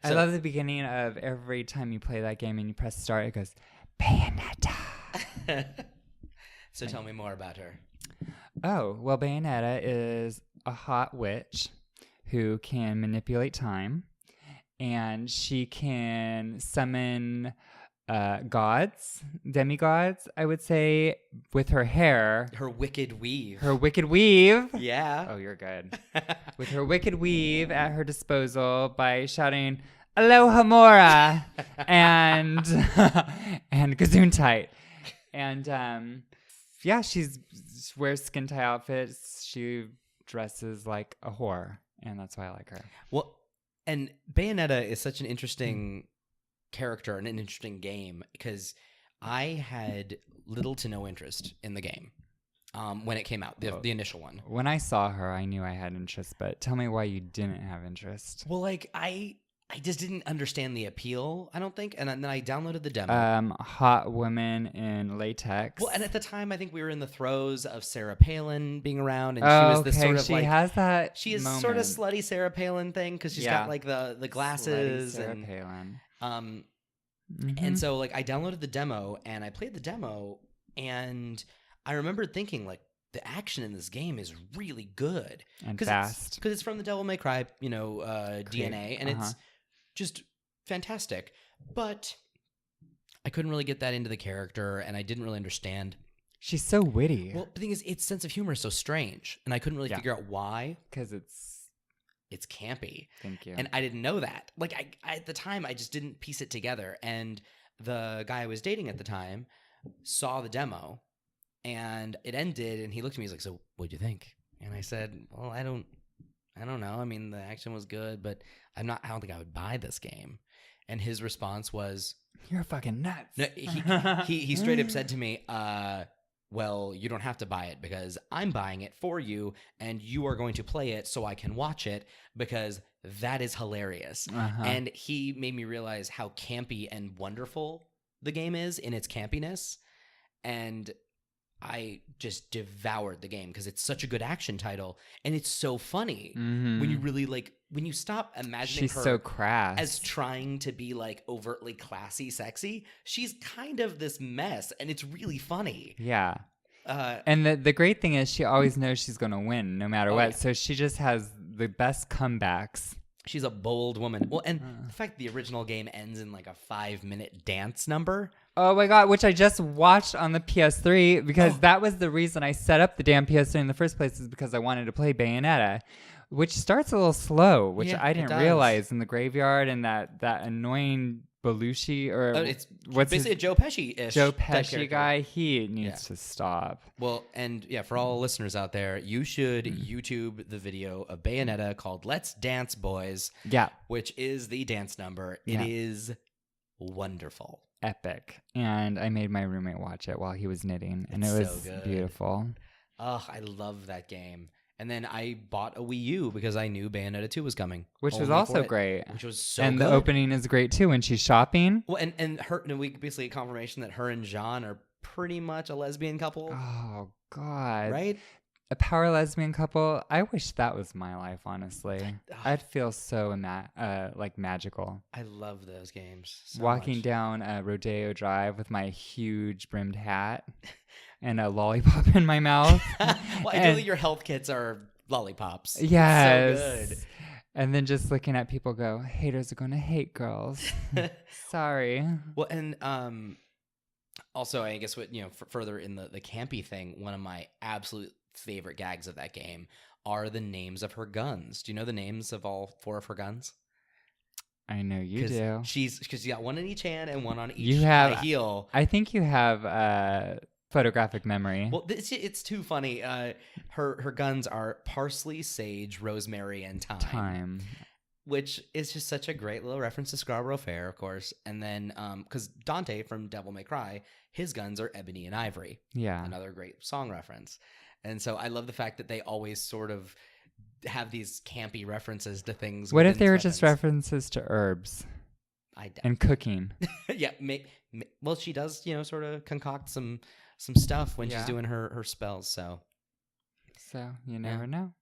I love the beginning of every time you play that game and you press start, it goes, Bayonetta. So tell me more about her. Oh, well, Bayonetta is a hot witch who can manipulate time, and she can summon demigods, I would say, with her hair. Her wicked weave. Her wicked weave. Yeah. Oh, you're good. With her wicked weave at her disposal by shouting, Aloha Mora, and Gesundheit. And yeah, she wears skin tight outfits. She dresses like a whore, and that's why I like her. Well, and Bayonetta is such an interesting character and an interesting game, because I had little to no interest in the game when it came out, the initial one. When I saw her, I knew I had interest, but tell me why you didn't have interest. Well, like, I just didn't understand the appeal, I don't think. And then I downloaded the demo. Hot women in latex. Well, and at the time, I think we were in the throes of Sarah Palin being around, and she was this sort of she has that. She is moment. sort of slutty Sarah Palin thing, because she's got like the glasses Slutty Sarah and Palin. And so like I downloaded the demo and I played the demo, and I remember thinking like the action in this game is really good and fast, because it's from the Devil May Cry, DNA, and it's just fantastic. But I couldn't really get that into the character, and I didn't really understand. She's so witty. Well, the thing is, its sense of humor is so strange, and I couldn't really figure out why. Because it's campy. Thank you. And I didn't know that. Like, I at the time, I just didn't piece it together. And the guy I was dating at the time saw the demo, and it ended, and he looked at me, he's like, so what'd you think? And I said, well, I don't know. I mean, the action was good, but I don't think I would buy this game. And his response was, you're fucking nuts. No, he straight up said to me, well, you don't have to buy it because I'm buying it for you, and you are going to play it so I can watch it, because that is hilarious. And he made me realize how campy and wonderful the game is in its campiness. And I just devoured the game because it's such a good action title, and it's so funny when you really when you stop imagining her so crass as trying to be like overtly classy, sexy. She's kind of this mess, and it's really funny. Yeah. And the great thing is she always knows she's going to win no matter what. Yeah. So she just has the best comebacks. She's a bold woman. Well, and the fact the original game ends in like a 5-minute dance number. Oh my God, which I just watched on the PS3 because that was the reason I set up the damn PS3 in the first place, is because I wanted to play Bayonetta, which starts a little slow, which I didn't realize in the graveyard, and that annoying Belushi or it's basically a Joe Pesci-ish. Joe Pesci guy, he needs to stop. Well, and for all listeners out there, you should YouTube the video of Bayonetta called Let's Dance Boys. Yeah. Which is the dance number. It is wonderful. Epic. And I made my roommate watch it while he was knitting, and It's it was so good. beautiful. Oh, I love that game. And then I bought a Wii U because I knew Bayonetta 2 was coming. Which was only also for it, great. Which was so and good. the opening is great too when she's shopping. Well, and we basically get confirmation that her and Jean are pretty much a lesbian couple. Oh, God. Right? A power lesbian couple. I wish that was my life, honestly. I'd feel so like magical. I love those games. So Walking much. down Rodeo Drive with my huge brimmed hat and a lollipop in my mouth. Well, ideally, your health kits are lollipops. Yes. So good. And then just looking at people go, haters are going to hate girls. Sorry. Well, and also, I guess further in the campy thing, one of my absolute favorite gags of that game are the names of her guns. Do you know the names of all 4 of her guns? I know you do. Because you got one in each hand and one on each You have heel. I think you have photographic memory. Well, it's too funny. Her guns are parsley, sage, rosemary, and thyme. Which is just such a great little reference to Scarborough Fair, of course. And then, because Dante from Devil May Cry, his guns are ebony and ivory. Yeah. Another great song reference. And so I love the fact that they always sort of have these campy references to things. What if they were just references to herbs and cooking? Yeah. Well, she does, sort of concoct some stuff when she's doing her spells. So you never know.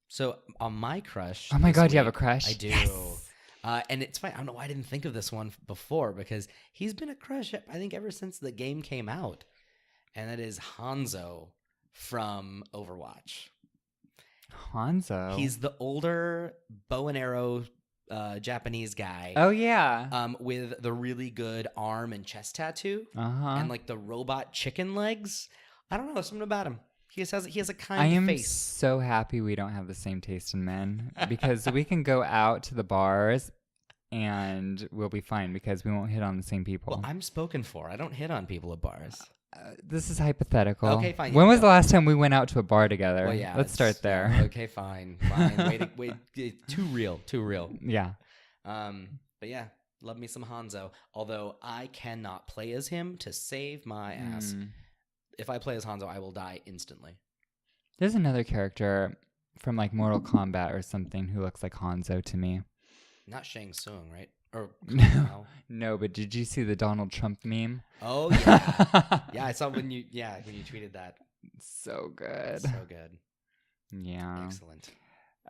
So on my crush. Oh my God, you have a crush? I do. Yes. And it's funny. I don't know why I didn't think of this one before, because he's been a crush, I think, ever since the game came out. And that is Hanzo from Overwatch. Hanzo? He's the older bow and arrow Japanese guy. Oh, yeah. With the really good arm and chest tattoo. Uh-huh. And like the robot chicken legs. I don't know. Something about him. He has a kind I am face. so happy we don't have the same taste in men, because we can go out to the bars and we'll be fine because we won't hit on the same people. Well, I'm spoken for. I don't hit on people at bars. This is hypothetical. Okay, fine. When was the last time we went out to a bar together? Well, yeah. Let's start there. Okay, fine. Wait. Too real. Yeah. But yeah, love me some Hanzo. Although I cannot play as him to save my ass. If I play as Hanzo, I will die instantly. There's another character from like Mortal Kombat or something who looks like Hanzo to me. Not Shang Tsung, right? Or no, but did you see the Donald Trump meme? Oh yeah, yeah. I saw when you tweeted that. So good. So good. Yeah. Excellent.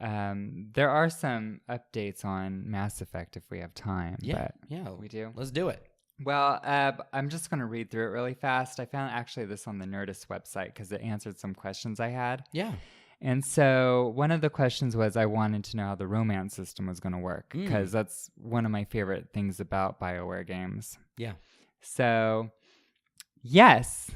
There are some updates on Mass Effect if we have time. Yeah, we do. Let's do it. Well, I'm just going to read through it really fast. I found actually this on the Nerdist website because it answered some questions I had. Yeah. And so one of the questions was I wanted to know how the romance system was going to work, because that's one of my favorite things about BioWare games. Yeah. So, yes,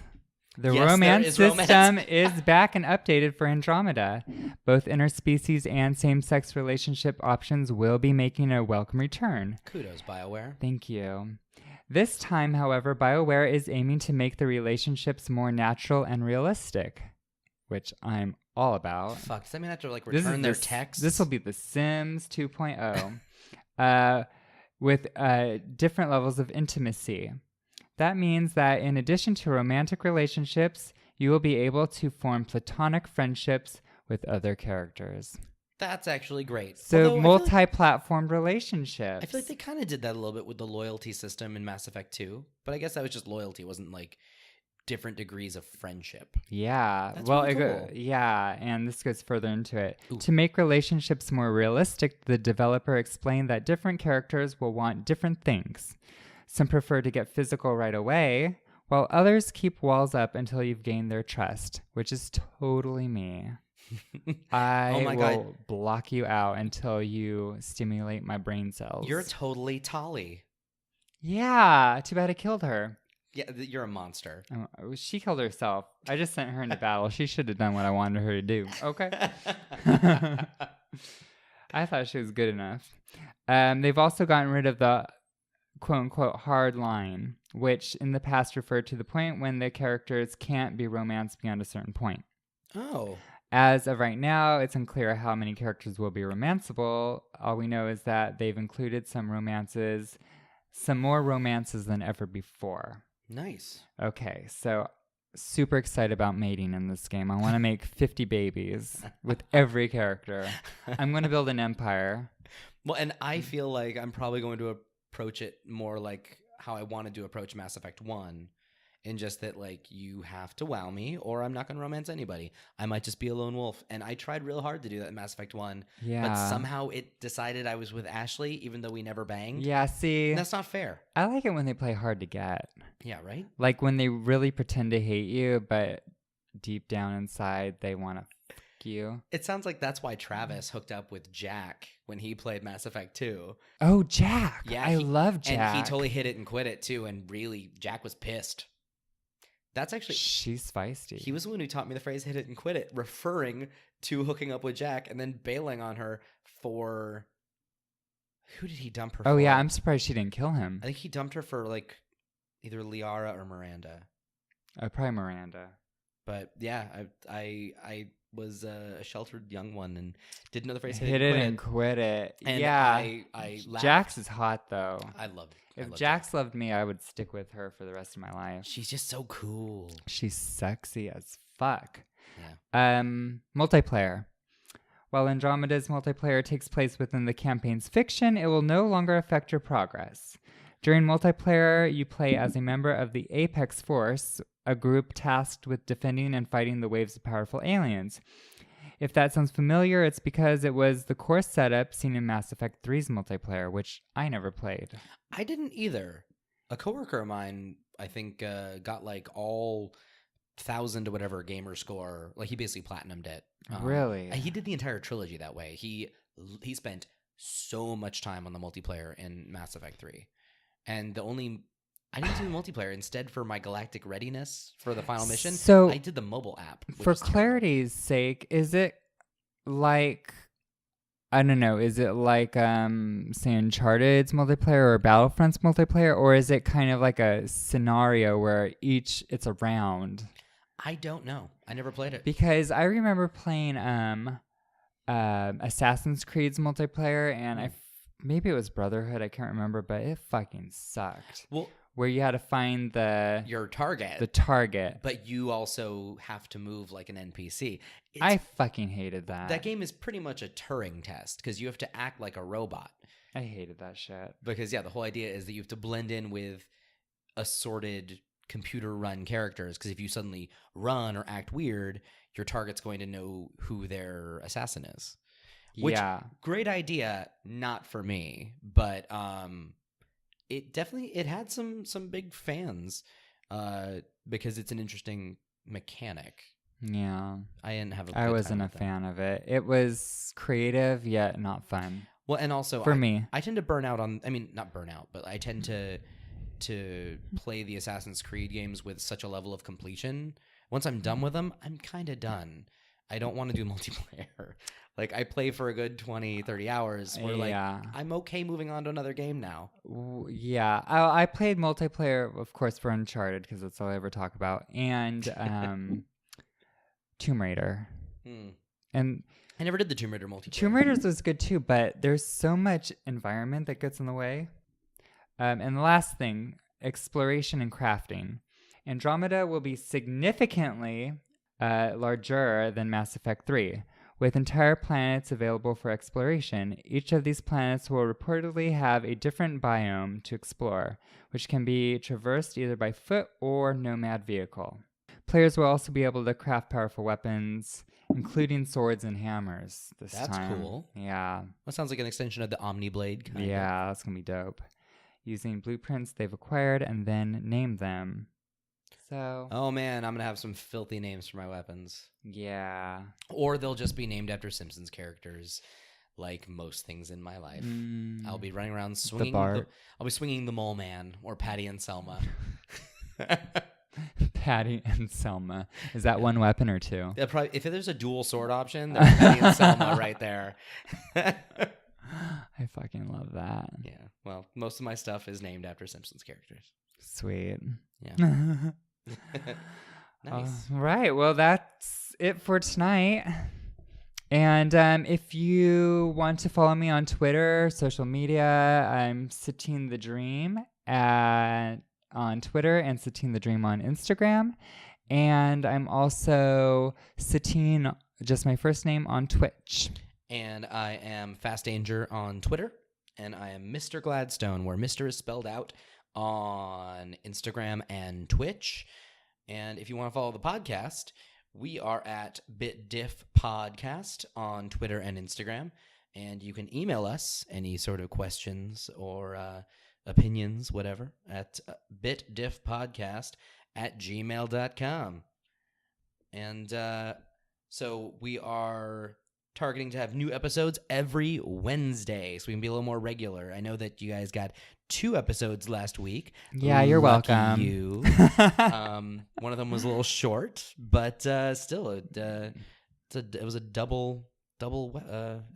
the romance system is back and updated for Andromeda. Both interspecies and same-sex relationship options will be making a welcome return. Kudos, BioWare. Thank you. This time, however, BioWare is aiming to make the relationships more natural and realistic, which I'm all about. Fuck, does that mean I have to return their texts? This will be The Sims 2.0 with different levels of intimacy. That means that in addition to romantic relationships, you will be able to form platonic friendships with other characters. That's actually great. So multi-platform relationships. I feel like they kind of did that a little bit with the loyalty system in Mass Effect 2, but I guess that was just loyalty. It wasn't like different degrees of friendship. Yeah. That's really cool. And this goes further into it. Ooh. To make relationships more realistic, the developer explained that different characters will want different things. Some prefer to get physical right away, while others keep walls up until you've gained their trust, which is totally me. I will block you out until you stimulate my brain cells. You're totally Tali. Yeah. Too bad I killed her. Yeah, you're a monster. Oh, she killed herself. I just sent her into battle. She should have done what I wanted her to do. Okay. I thought she was good enough. They've also gotten rid of the quote-unquote hard line, which in the past referred to the point when the characters can't be romanced beyond a certain point. Oh. As of right now, it's unclear how many characters will be romanceable. All we know is that they've included some romances some more romances than ever before. Nice. Okay, so super excited about mating in this game. I want to make 50 babies with every character. I'm going to build an empire. Well, and I feel like I'm probably going to approach it more like how I wanted to approach Mass Effect 1, in just that, like, you have to wow me or I'm not going to romance anybody. I might just be a lone wolf. And I tried real hard to do that in Mass Effect 1, but somehow it decided I was with Ashley, even though we never banged. Yeah, see. And that's not fair. I like it when they play hard to get. Yeah, right? Like when they really pretend to hate you, but deep down inside, they want to fuck you. It sounds like that's why Travis hooked up with Jack when he played Mass Effect 2. Oh, Jack. Yeah, I love Jack. And he totally hit it and quit it, too. And really, Jack was pissed. That's actually... She's feisty. He was the one who taught me the phrase hit it and quit it, referring to hooking up with Jack and then bailing on her for... Who did he dump her for? Oh, yeah. I'm surprised she didn't kill him. I think he dumped her for, like, either Liara or Miranda. Probably Miranda. But, yeah, I was a sheltered young one and didn't know the phrase hit it and quit it. And yeah. I laughed. Jax is hot, though. I love it. If Jax loved me, I would stick with her for the rest of my life. She's just so cool. She's sexy as fuck. Yeah. Multiplayer. While Andromeda's multiplayer takes place within the campaign's fiction, it will no longer affect your progress. During multiplayer, you play as a member of the Apex Force, a group tasked with defending and fighting the waves of powerful aliens. If that sounds familiar, it's because it was the core setup seen in Mass Effect 3's multiplayer, which I never played. I didn't either. A coworker of mine, I think, got like all 1,000 or whatever gamer score. Like he basically platinumed it. Really? He did the entire trilogy that way. He spent so much time on the multiplayer in Mass Effect 3. And I didn't do the multiplayer. Instead, for my galactic readiness for the final mission, so I did the mobile app. For clarity's sake, is it like, I don't know, is it like, say, Uncharted's multiplayer or Battlefront's multiplayer, or is it kind of like a scenario where it's a round? I don't know. I never played it. Because I remember playing Assassin's Creed's multiplayer, and maybe it was Brotherhood, I can't remember, but it fucking sucked. Well, where you had to find your target. The target. But you also have to move like an NPC. I fucking hated that. That game is pretty much a Turing test because you have to act like a robot. I hated that shit. Because, yeah, the whole idea is that you have to blend in with assorted computer-run characters. Because if you suddenly run or act weird, your target's going to know who their assassin is. Which, great idea, not for me. But it had some big fans because it's an interesting mechanic. Yeah. I wasn't a fan of it. It was creative yet not fun. Well, and also for me, I tend to burn out on. I mean, not burn out, but I tend to play the Assassin's Creed games with such a level of completion. Once I'm done with them, I'm kind of done. I don't want to do multiplayer. Like, I play for a good 20, 30 hours. Where, like, I'm okay moving on to another game now. Yeah. I played multiplayer, of course, for Uncharted, because that's all I ever talk about. And Tomb Raider. And I never did the Tomb Raider multiplayer. Tomb Raider was good, too, but there's so much environment that gets in the way. And the last thing, exploration and crafting. Andromeda will be significantly larger than Mass Effect 3. With entire planets available for exploration, each of these planets will reportedly have a different biome to explore, which can be traversed either by foot or nomad vehicle. Players will also be able to craft powerful weapons, including swords and hammers this time. That's cool. Yeah. That sounds like an extension of the Omniblade. Yeah, that's going to be dope. Using blueprints they've acquired and then name them. So. Oh man, I'm gonna have some filthy names for my weapons. Yeah. Or they'll just be named after Simpsons characters, like most things in my life. I'll be running around swinging. I'll be swinging the Mole Man or Patty and Selma. Patty and Selma. Is that one weapon or two? Yeah, probably. If there's a dual sword option, there's Patty and Selma right there. I fucking love that. Yeah. Well, most of my stuff is named after Simpsons characters. Sweet. Yeah. Nice. Right. Well, that's it for tonight. And if you want to follow me on Twitter, social media, I'm Cetine the Dream on Twitter and Cetine the Dream on Instagram. And I'm also Cetine, just my first name, on Twitch. And I am Fast Danger on Twitter. And I am Mr. Gladstone, where Mr. is spelled out on Instagram and Twitch. And if you want to follow the podcast, we are at BitDiff Podcast on Twitter and Instagram. And you can email us any sort of questions or opinions, whatever, at bitdiffpodcast@gmail.com. And so we are targeting to have new episodes every Wednesday, so we can be a little more regular. I know that you guys got 2 episodes last week. Yeah, you're Lucky welcome. You. One of them was a little short, but still, it was a double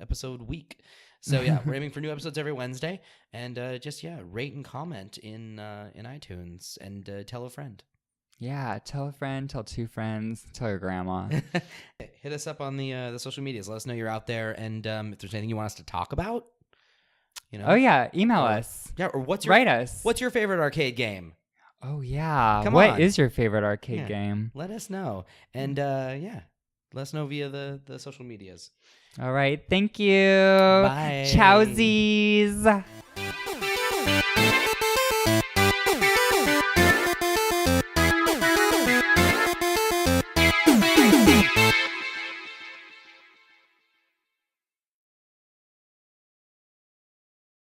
episode week. So yeah, we're aiming for new episodes every Wednesday, and just rate and comment in iTunes, and tell a friend. Yeah, tell a friend, tell 2 friends, tell your grandma. Hit us up on the social medias. Let us know you're out there, and if there's anything you want us to talk about, Oh yeah, email us. Yeah, or write us. What's your favorite arcade game? Oh yeah, Come what on. is your favorite arcade game? Let us know, and let us know via the social medias. All right, thank you. Bye. Chowsies.